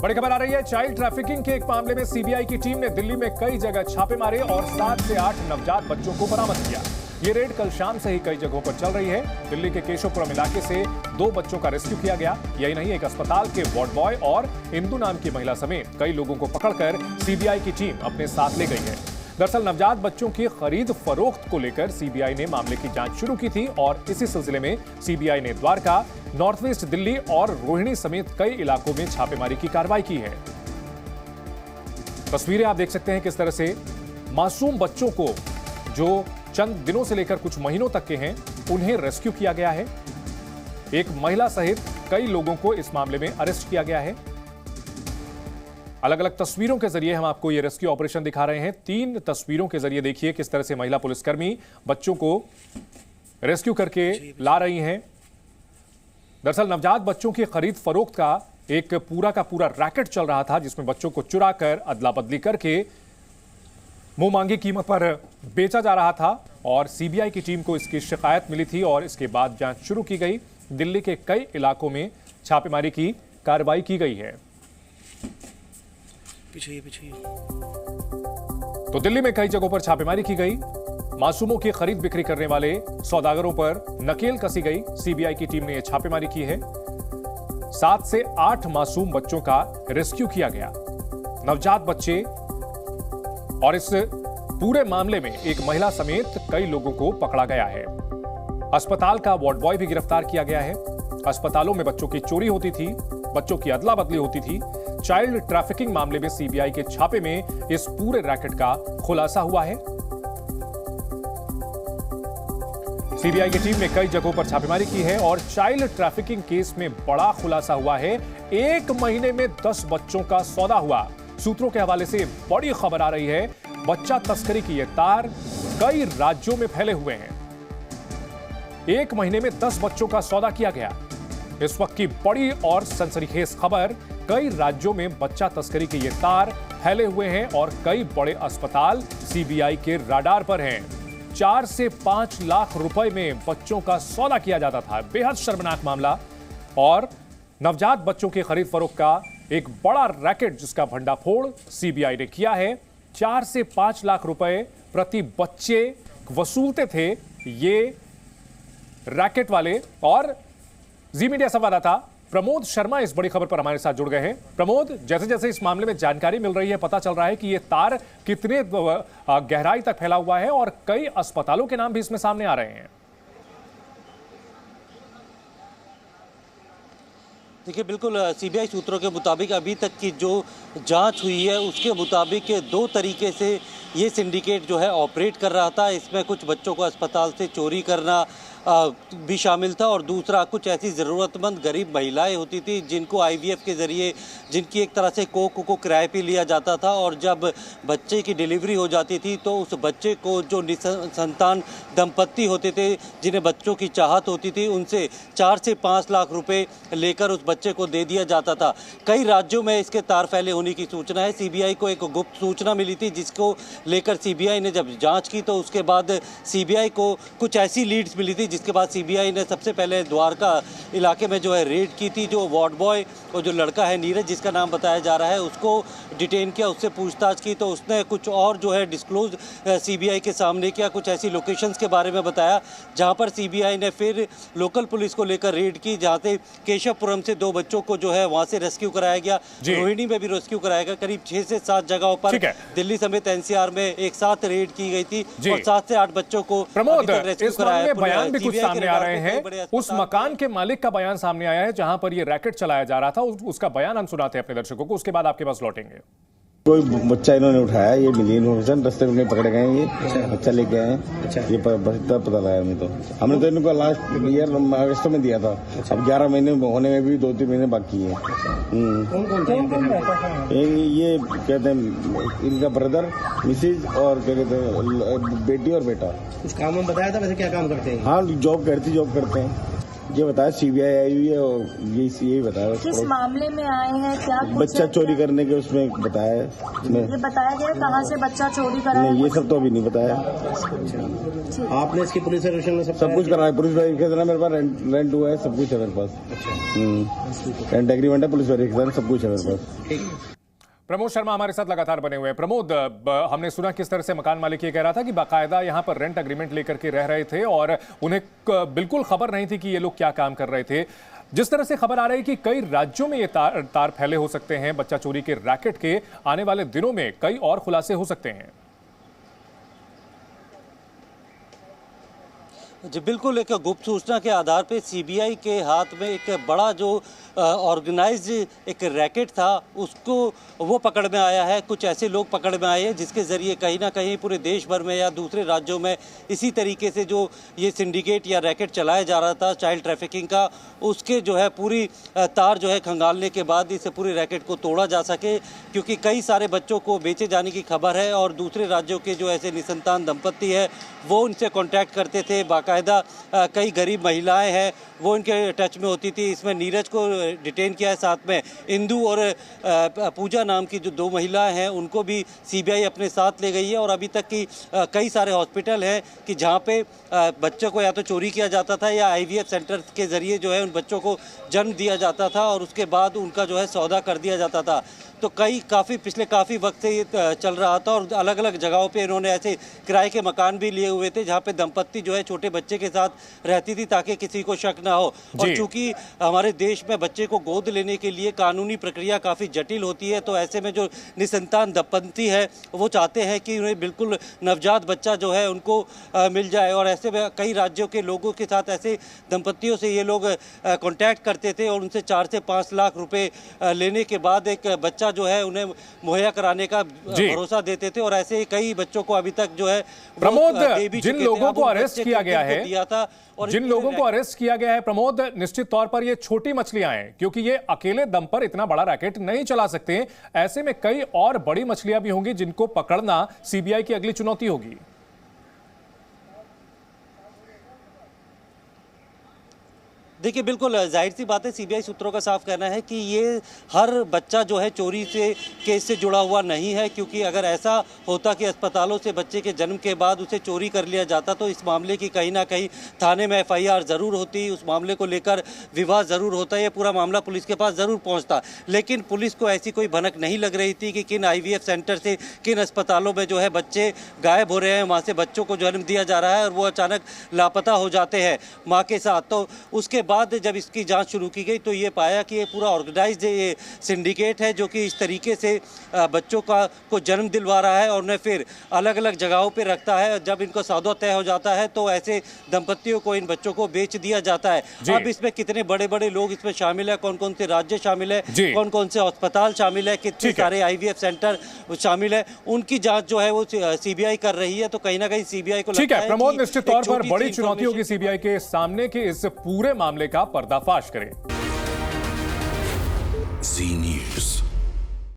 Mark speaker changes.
Speaker 1: बड़ी खबर आ रही है। चाइल्ड ट्रैफिकिंग के एक मामले में सीबीआई की टीम ने दिल्ली में कई जगह छापे मारे और 7 से 8 नवजात बच्चों को बरामद किया। ये रेड कल शाम से ही कई जगहों पर चल रही है। दिल्ली के केशवपुरम इलाके से 2 बच्चों का रेस्क्यू किया गया। यही नहीं, एक अस्पताल के वार्ड बॉय और इंदु नाम की महिला समेत कई लोगों को पकड़कर सीबीआई की टीम अपने साथ ले गई है। दरअसल नवजात बच्चों की खरीद फरोख्त को लेकर सीबीआई ने मामले की जांच शुरू की थी और इसी सिलसिले में सीबीआई ने द्वारका, नॉर्थ वेस्ट दिल्ली और रोहिणी समेत कई इलाकों में छापेमारी की कार्रवाई की है। तस्वीरें आप देख सकते हैं किस तरह से मासूम बच्चों को, जो चंद दिनों से लेकर कुछ महीनों तक के हैं, उन्हें रेस्क्यू किया गया है। एक महिला सहित कई लोगों को इस मामले में अरेस्ट किया गया है। अलग अलग तस्वीरों के जरिए हम आपको यह रेस्क्यू ऑपरेशन दिखा रहे हैं। 3 तस्वीरों के जरिए देखिए किस तरह से महिला पुलिसकर्मी बच्चों को रेस्क्यू करके ला रही हैं। दरअसल नवजात बच्चों की खरीद फरोख्त का एक पूरा का पूरा रैकेट चल रहा था, जिसमें बच्चों को चुरा कर अदला बदली करके मुंह मांगी कीमत पर बेचा जा रहा था और सीबीआई की टीम को इसकी शिकायत मिली थी और इसके बाद जांच शुरू की गई। दिल्ली के कई इलाकों में छापेमारी की कार्रवाई की गई है। पीछे। तो दिल्ली में कई जगहों पर छापेमारी की गई। मासूमों की खरीद बिक्री करने वाले सौदागरों पर नकेल कसी गई। सीबीआई की टीम ने यह छापेमारी की है। 7 से 8 मासूम बच्चों का रेस्क्यू किया गया। नवजात बच्चे और इस पूरे मामले में एक महिला समेत कई लोगों को पकड़ा गया है। अस्पताल का वार्ड बॉय भी गिरफ्तार किया गया है। अस्पतालों में बच्चों की चोरी होती थी, बच्चों की अदला बदली होती थी। चाइल्ड ट्रैफिकिंग मामले में सीबीआई के छापे में इस पूरे रैकेट का खुलासा हुआ है। सीबीआई की टीम ने कई जगहों पर छापेमारी की है और चाइल्ड ट्रैफिकिंग केस में बड़ा खुलासा हुआ है। 1 महीने में 10 बच्चों का सौदा हुआ। सूत्रों के हवाले से बड़ी खबर आ रही है। बच्चा तस्करी की ये तार कई राज्यों में फैले हुए हैं। 1 महीने में 10 बच्चों का सौदा किया गया। इस वक्त की बड़ी और सनसनीखेज खबर, कई राज्यों में बच्चा तस्करी के ये तार फैले हुए हैं और कई बड़े अस्पताल सीबीआई के राडार पर हैं। 4 से 5 लाख रुपए में बच्चों का सौदा किया जाता था। बेहद शर्मनाक मामला। और नवजात बच्चों की खरीद फरोख्त का एक बड़ा रैकेट जिसका भंडाफोड़ सीबीआई ने किया है। 4 से 5 लाख रुपए प्रति बच्चे वसूलते थे ये रैकेट वाले। और जी मीडिया संवाददाता प्रमोद शर्मा इस बड़ी खबर पर हमारे साथ जुड़ गए हैं। प्रमोद, जैसे जैसे इस मामले में जानकारी मिल रही है, पता चल रहा है कि ये तार कितने गहराई तक फैला हुआ है और कई अस्पतालों के नाम भी इसमें सामने आ रहे हैं।
Speaker 2: देखिए, बिल्कुल सीबीआई सूत्रों के मुताबिक अभी तक की जो जांच हुई है उसके मुताबिक 2 तरीके से ये सिंडिकेट जो है ऑपरेट कर रहा था। इसमें कुछ बच्चों को अस्पताल से चोरी करना भी शामिल था और दूसरा कुछ ऐसी ज़रूरतमंद गरीब महिलाएं होती थी जिनको आईवीएफ के ज़रिए, जिनकी एक तरह से कोख को किराए पे लिया जाता था और जब बच्चे की डिलीवरी हो जाती थी तो उस बच्चे को जो निसंतान दंपत्ति होते थे, जिन्हें बच्चों की चाहत होती थी, उनसे 4 से 5 लाख रुपए लेकर उस बच्चे को दे दिया जाता था। कई राज्यों में इसके तार फैले होने की सूचना है। सीबीआई को एक गुप्त सूचना मिली थी जिसको लेकर सीबीआई ने जब जाँच की तो उसके बाद सीबीआई को कुछ ऐसी लीड्स मिली थी जिसके बाद सीबीआई ने सबसे पहले द्वारका इलाके में जो है रेड की थी। जो वार्ड बॉय और जो लड़का है नीरज, जिसका नाम बताया जा रहा है, उसको डिटेन किया, उससे पूछताछ की तो उसने कुछ और जो है डिस्क्लोज सीबीआई के सामने किया। कुछ ऐसी लोकेशंस के बारे में बताया जहां पर सीबीआई ने फिर लोकल पुलिस को लेकर रेड की, जहां से केशवपुरम से 2 बच्चों को जो है वहां से रेस्क्यू कराया गया। रोहिणी में भी रेस्क्यू कराया गया। करीब 6 से 7 जगहों पर दिल्ली समेत एनसीआर में एक साथ रेड की गई थी और 7 से 8 बच्चों को रेस्क्यू कराया।
Speaker 1: बयान भी कुछ सामने आ रहे हैं। उस मकान के मालिक का बयान सामने आया है जहां पर यह रैकेट चलाया जा रहा था। उसका बयान हम सुनाते हैं अपने दर्शकों को, उसके बाद आपके पास लौटेंगे।
Speaker 3: कोई बच्चा इन्होंने उठाया, ये मिली इन्फॉर्मेशन, रास्ते में पकड़े गए, ये बच्चा लेके आए। ये पता लगा हमें तो। हमने तो इनको लास्ट ईयर अगस्त में दिया था। अब 11 महीने होने में भी 2-3 महीने बाकी है। ये कहते हैं इनका ब्रदर, मिसिज और क्या कहते हैं बेटी और बेटा।
Speaker 4: कुछ काम बताया था, वैसे क्या काम करते हैं?
Speaker 3: हाँ, जॉब करते हैं। ये बताया सीबीआई आई हुई है और यही बताया।
Speaker 4: किस मामले में आए हैं, क्या कुछ
Speaker 3: बच्चा चोरी करने के उसमें बताया है।
Speaker 4: ये बताया गया कहाँ से बच्चा चोरी करा है?
Speaker 3: नहीं, ये सब तो अभी नहीं बताया।
Speaker 5: आपने इसकी पुलिस वेरिफिकेशन में
Speaker 3: सब कुछ करा है। पुलिस वेरिफिकेशन है मेरे पास, रेंट हुआ है, सब कुछ है मेरे पास। रेंट एग्रीमेंट है, पुलिस वेरिफिकेशन, सब कुछ है मेरे पास।
Speaker 1: प्रमोद शर्मा हमारे साथ लगातार बने हुए हैं। प्रमोद, हमने सुना किस तरह से मकान मालिक ये कह रहा था कि बाकायदा यहाँ पर रेंट एग्रीमेंट लेकर के रह रहे थे और उन्हें बिल्कुल खबर नहीं थी कि ये लोग क्या काम कर रहे थे। जिस तरह से खबर आ रही है कि कई राज्यों में ये तार फैले हो सकते हैं बच्चा चोरी के रैकेट के, आने वाले दिनों में कई और खुलासे हो सकते हैं।
Speaker 2: जी बिल्कुल, एक गुप्त सूचना के आधार पे सीबीआई के हाथ में एक बड़ा जो ऑर्गेनाइज्ड एक रैकेट था उसको वो पकड़ में आया है। कुछ ऐसे लोग पकड़ में आए हैं जिसके ज़रिए कहीं ना कहीं पूरे देश भर में या दूसरे राज्यों में इसी तरीके से जो ये सिंडिकेट या रैकेट चलाया जा रहा था चाइल्ड ट्रैफिकिंग का, उसके जो है पूरी तार जो है खंगालने के बाद इस पूरे रैकेट को तोड़ा जा सके, क्योंकि कई सारे बच्चों को बेचे जाने की खबर है और दूसरे राज्यों के जो ऐसे निसंतान दंपत्ति है वो उनसे कॉन्टैक्ट करते थे। बाकायदा कई गरीब महिलाएं हैं वो इनके टच में होती थी। इसमें नीरज को डिटेन किया है, साथ में इंदु और पूजा नाम की जो दो महिलाएं हैं उनको भी सीबीआई अपने साथ ले गई है। और अभी तक की कई सारे हॉस्पिटल हैं कि जहां पे बच्चों को या तो चोरी किया जाता था या आईवीएफ सेंटर के जरिए जो है उन बच्चों को जन्म दिया जाता था और उसके बाद उनका जो है सौदा कर दिया जाता था। तो पिछले काफ़ी वक्त से ये चल रहा था और अलग अलग जगहों पे इन्होंने ऐसे किराए के मकान भी लिए हुए थे जहाँ पे दंपत्ति जो है छोटे बच्चे के साथ रहती थी ताकि किसी को शक ना हो। और चूंकि हमारे देश में बच्चे को गोद लेने के लिए कानूनी प्रक्रिया काफ़ी जटिल होती है, तो ऐसे में जो निसंतान दंपत्ति है वो चाहते हैं कि उन्हें बिल्कुल नवजात बच्चा जो है उनको मिल जाए। और ऐसे में कई राज्यों के लोगों के साथ ऐसे दंपत्तियों से ये लोग कॉन्टैक्ट करते थे और उनसे 4 से 5 लाख रुपए लेने के बाद एक बच्चा जो है उन्हें मुहैया कराने का भरोसा देते थे। और ऐसे कई बच्चों को अभी तक जो है
Speaker 1: प्रमोद, जिन लोगों को अरेस्ट किया गया है, जिन लोगों को अरेस्ट किया गया है प्रमोद, निश्चित तौर पर ये छोटी मछलियां हैं क्योंकि ये अकेले दम पर इतना बड़ा रैकेट नहीं चला सकते। ऐसे में कई और बड़ी मछलियां भी होंगी जिनको पकड़ना सीबीआई की अगली चुनौती होगी।
Speaker 2: देखिए बिल्कुल जाहिर सी बात है, सीबीआई सूत्रों का साफ कहना है कि ये हर बच्चा जो है चोरी से केस से जुड़ा हुआ नहीं है, क्योंकि अगर ऐसा होता कि अस्पतालों से बच्चे के जन्म के बाद उसे चोरी कर लिया जाता तो इस मामले की कहीं ना कहीं थाने में एफआईआर ज़रूर होती, उस मामले को लेकर विवाद ज़रूर होता, ये पूरा मामला पुलिस के पास ज़रूर पहुँचता। लेकिन पुलिस को ऐसी कोई भनक नहीं लग रही थी कि किन IVF सेंटर से किन अस्पतालों में जो है बच्चे गायब हो रहे हैं, वहाँ से बच्चों को जन्म दिया जा रहा है और वो अचानक लापता हो जाते हैं माँ के साथ। तो उसके बाद जब इसकी जांच शुरू की गई तो ये पाया कि ये पूरा ऑर्गेनाइज्ड ये सिंडिकेट है जो कि इस तरीके से बच्चों को जन्म दिलवा रहा है और उन्हें फिर अलग अलग जगहों पे रखता है। जब इनको सौदा तय हो जाता है तो ऐसे दंपत्तियों को इन बच्चों को बेच दिया जाता है। अब इसमें कितने बड़े बड़े लोग इसमें शामिल है, कौन कौन से राज्य शामिल है, कौन कौन से अस्पताल शामिल है, कितने सारे IVF सेंटर शामिल है, उनकी जाँच जो है वो सीबीआई कर रही है। तो कहीं ना कहीं सीबीआई को
Speaker 1: ठीक है प्रमोद, निश्चित तौर पर बड़ी चुनौती होगी सीबीआई के सामने कि इस पूरे मामले का पर्दाफाश करें।
Speaker 6: Zee News।